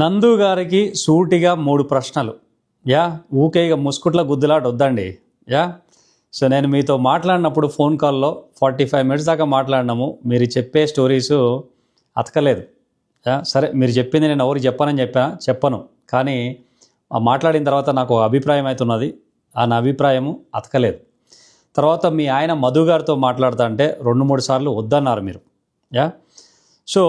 నందు గారికి సూటిగా 3 ప్రశ్నలు. ఊకే ఇక ముసుకుట్ల గుద్దులాట వద్దండి. సో నేను మీతో మాట్లాడినప్పుడు ఫోన్ కాల్లో 45 మినిట్స్ దాకా మాట్లాడినాము. మీరు చెప్పే స్టోరీసు అతకలేదు. సరే మీరు చెప్పింది నేను ఎవరికి చెప్పను. కానీ మాట్లాడిన తర్వాత నాకు అభిప్రాయం అవుతున్నది. నా అభిప్రాయము అతకలేదు. తర్వాత మీ ఆయన మధు గారితో మాట్లాడుతా అంటే 2-3 సార్లు వద్దన్నారు మీరు. సో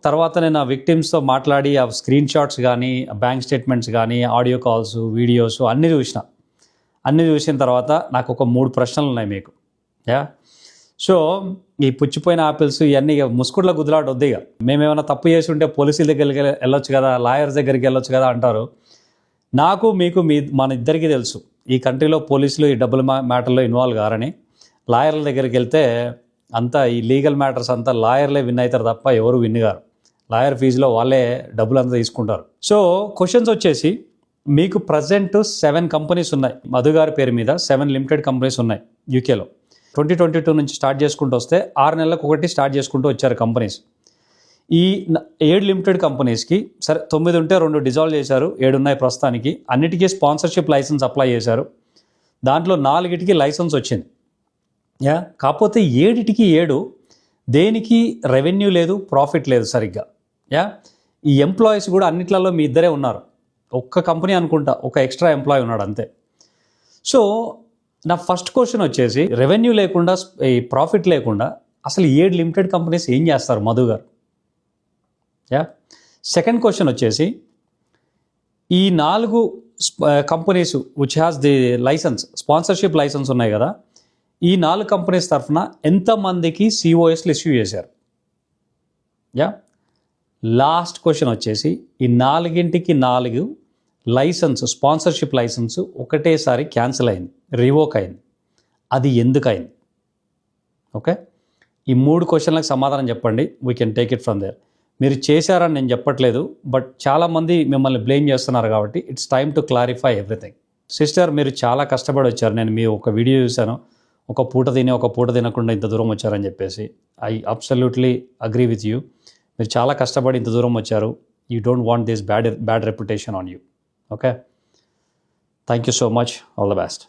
తర్వాత నేను ఆ విక్టిమ్స్తో మాట్లాడి ఆ స్క్రీన్ షాట్స్ కానీ, బ్యాంక్ స్టేట్మెంట్స్ కానీ, ఆడియో కాల్స్, వీడియోస్ అన్నీ చూసిన తర్వాత నాకు ఒక 3 ప్రశ్నలు ఉన్నాయి మీకు. సో ఈ పుచ్చిపోయిన ఆపిల్స్ ఇవన్నీ ముసుగుట్ల గుద్దులాట వద్దు. ఇక మేమేమైనా తప్పు చేసి ఉంటే పోలీసుల దగ్గరికి వెళ్ళొచ్చు కదా, లాయర్స్ దగ్గరికి వెళ్ళొచ్చు కదా అంటారు. నాకు మీకు మన ఇద్దరికీ తెలుసు ఈ కంట్రీలో పోలీసులు ఈ డబ్బుల మ్యాటర్లో ఇన్వాల్వ్ కారని. లాయర్ల దగ్గరికి వెళ్తే అంతా ఈ లీగల్ మ్యాటర్స్ అంతా లాయర్లే విన్ అవుతారు తప్ప ఎవరు విన్ గారు. లాయర్ ఫీజులో వాళ్ళే డబ్బులు అంతా తీసుకుంటారు. సో క్వశ్చన్స్ వచ్చేసి మీకు ప్రజెంట్ 7 కంపెనీస్ ఉన్నాయి. మధు గారి పేరు మీద 7 లిమిటెడ్ కంపెనీస్ ఉన్నాయి యూకేలో. 2022 నుంచి స్టార్ట్ చేసుకుంటూ వస్తే 6 నెలలకు ఒకటి స్టార్ట్ చేసుకుంటూ వచ్చారు కంపెనీస్. ఈ 7 లిమిటెడ్ కంపెనీస్కి సరే 9 ఉంటే 2 డిజాల్వ్ చేశారు, 7 ఉన్నాయి ప్రస్తుతానికి. అన్నిటికీ స్పాన్సర్షిప్ లైసెన్స్ అప్లై చేశారు. దాంట్లో 4టికి లైసెన్స్ వచ్చింది. కాకపోతే 7టికి 7 దేనికి రెవెన్యూ లేదు, ప్రాఫిట్ లేదు సరిగ్గా. ఈ ఎంప్లాయీస్ కూడా అన్నిట్లలో మీ ఇద్దరే ఉన్నారు. ఒక్క కంపెనీ అనుకుంటా ఒక ఎక్స్ట్రా ఎంప్లాయీ ఉన్నాడు అంతే. సో నా ఫస్ట్ క్వశ్చన్ వచ్చేసి రెవెన్యూ లేకుండా, ఈ ప్రాఫిట్ లేకుండా అసలు 7 లిమిటెడ్ కంపెనీస్ ఏం చేస్తారు మధు గారు? సెకండ్ క్వశ్చన్ వచ్చేసి ఈ 4 companies which has the licence, sponsorship licence ఉన్నాయి కదా, ఈ 4 కంపెనీస్ తరఫున ఎంతమందికి సిఓఎస్లు ఇష్యూ చేశారు? లాస్ట్ క్వశ్చన్ వచ్చేసి ఈ 4ంటికి 4 లైసెన్స్, స్పాన్సర్షిప్ లైసెన్స్ ఒకటేసారి క్యాన్సిల్ అయింది, రివోక్ అయింది. అది ఎందుకు అయింది? ఓకే, ఈ 3 క్వశ్చన్లకు సమాధానం చెప్పండి. We can take it from there. మీరు చేశారని నేను చెప్పట్లేదు, బట్ చాలామంది మిమ్మల్ని బ్లేమ్ చేస్తున్నారు కాబట్టి it's time to clarify everything. Sister, మీరు చాలా కష్టపడి వచ్చారు. నేను మీ ఒక వీడియో చూశాను, ఒక పూట తిని ఒక పూట తినకుండా ఇంత దూరం వచ్చారని చెప్పేసి. I absolutely agree with you. మీరు చాలా కష్టపడి ఇంత దూరం వచ్చారు. You don't want this bad reputation on you. Okay, thank you so much. All the best.